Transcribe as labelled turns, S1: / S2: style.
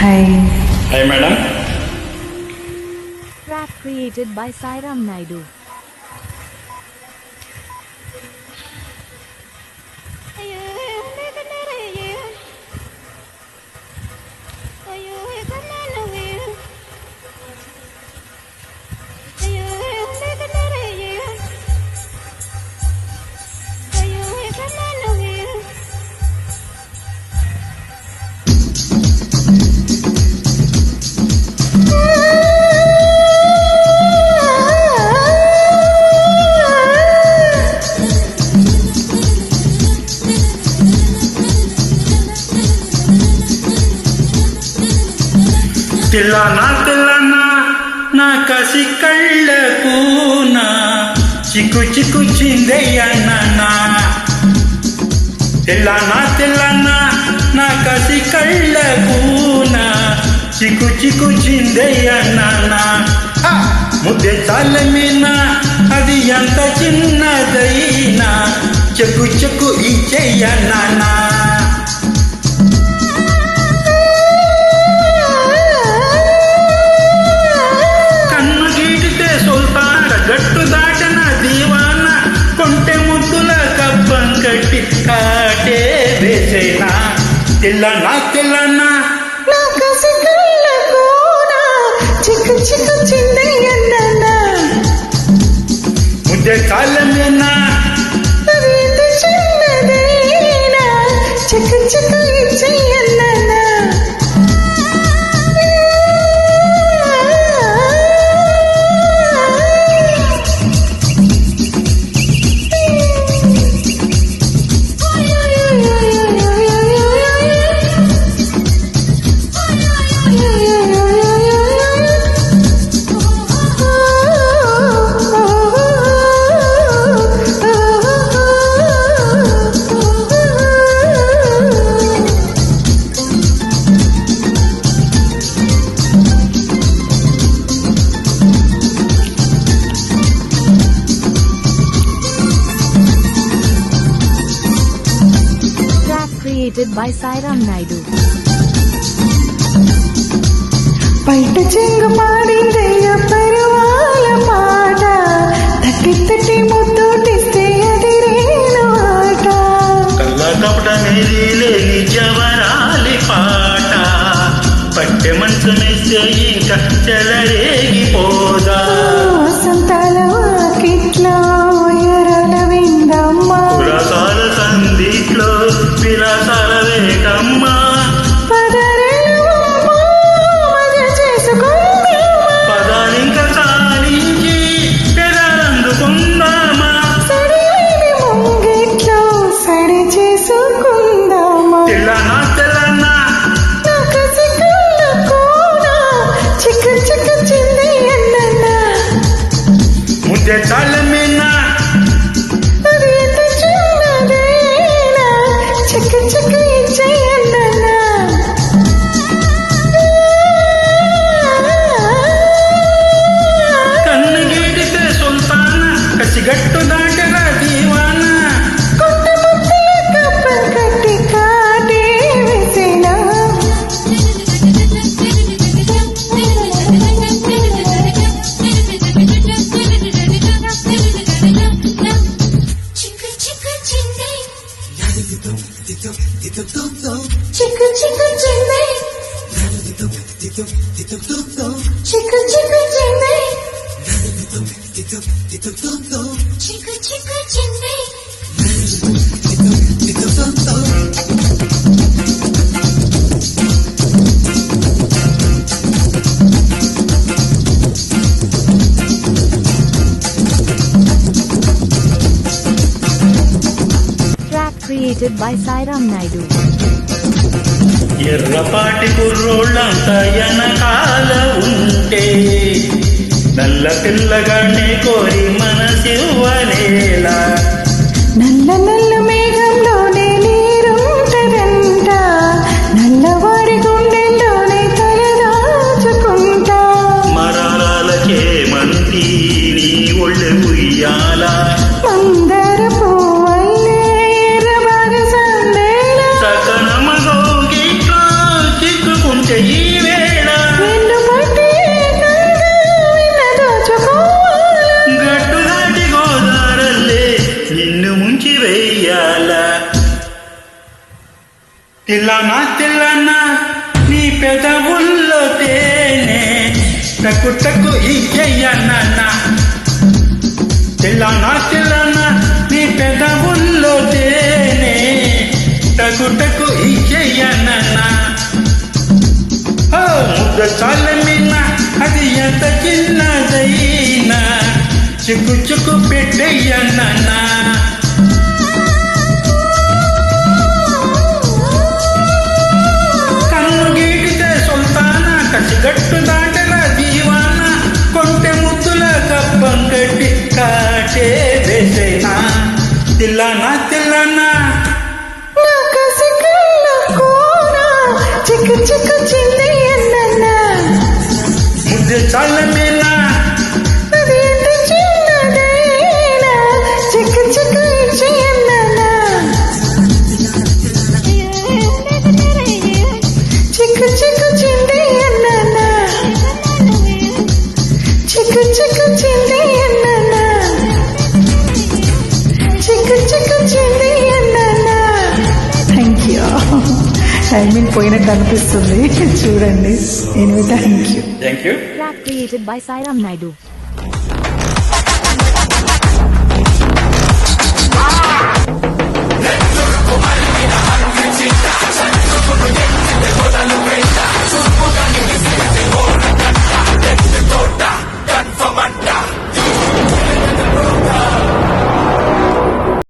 S1: Hi madam.
S2: Track created by Sairam Naidu.
S1: తెల్లనా నా కసి కళ్ళకు నా చిక్కు చిక్కు చిందయ్యన్నా. తెల్లనా నా కసి కళ్ళకు నా చిక్కు చిక్కు చిందయ్యన్నా. ముద్దె చాలమేనా అది ఎంత చిన్నదైనా చెక్కు చెక్కు ఇచ్చేయన్నా. గట్టు దాటన దీవాన కొంటె ముద్దుల కబ్బం కట్టి కాటే వేసేనా. తెల్లనా
S3: నా కసి కళ్ళకు నా చిక్కు చిక్కు చిందయ్యన్నా.
S1: ముద్దె కాలమేనా
S3: అది ఎంత చిన్నదైనా చిక్కు చిక్కు ఇచ్చేయన్నా.
S2: Created by Sairam Naidu.
S3: బయట చెంగు పాడిందయ్య పరువాల పాట, తట్టి తట్టి ముద్దోటిస్తే అది రేను ఆట.
S1: కళ్ళ కపట లేని జవరాలి పాట, పట్టె మనసు మెస్తే ఇంకా చెలరేగిపోదా.
S3: సంతాల వాకిట్లో ఎరల విందమ్మా,
S1: పురసాల సందిట్లో విలాసాల వేటమ్మా. పదాలింక సాధించి పెదాలందుకుందామా.
S3: ముంగిట్లో సడి చేసుకుందామా.
S1: తెల్లనా
S3: నా కసి కళ్ళకు నా చిక్కు చిక్కు చిందయ్యన్నా.
S1: ముద్దె చాలమేనా
S3: అది ఎంత చిన్నదైనా చిక్కు చిక్కు ఇచ్చేయన్నా.
S1: కన్ను గీడితే సుల్తాన కసిగట్టు దాటర దీవాన.
S3: కొంటె ముద్దుల కప్పం కట్టి కాటే వేసేనా. చిక్కు చిక్కు చిందై, చిక్కు చిక్కు చిందై, చిక్కు చిక్కు చిందై.
S2: Track created by Sairam Naidu.
S1: ఎర్రపాటి కుర్రోళ్ళంతా వెనకాల ఉంటే నల్ల పిల్లగానే కోరి మనసివ్వలేలా.
S3: నల్ల నల్ల మేఘంలోనే నీరుంటదంట, నల్లవాడి గుండెల్లోనే తలదాచుకుంటా.
S1: మరాలకే మంతి నీ ఒళ్ళు ఉయ్యాల.
S3: మందర పువ్వల్లే ఎర్రబాగ సందేలా.
S1: సకనమగో గిట్లో చిక్కుకుంటే ఈ తిల్లనా నీ పెదవుల్లో తేనె టకు ఇయ్యన్న తిల్లనా నీ పెదవుల్లో తేనె టకు ఇయ్యన్న ముద్ద చాలమిన అది ఎంత చిన్నదైనా చిక్కు పెట్టయ్యన్న కన్ను గీటితే సొంతానా కసిగట్టు దాటల జీవాన కొంటె ముద్దుల కప్పం కట్టి కాటే వేసేనా తిల్లనా
S3: నా కసికల్ల కూర చిక్కు చిందయ్యన్న
S1: ముద్ద చాలమేనా
S3: అది ఎంత చిన్నదైనా చిక్కు ఇచ్చేయన్న చిక్కు చిందయ్యన్న చిక్కు చిందయ్యన్న చిక్కు చిందయ్యన్న థ్యాంక్ యూ టైమింగ్ పోయినట్టు అనిపిస్తుంది చూడండి anyway thank you
S2: Track created by Sairam Naidu.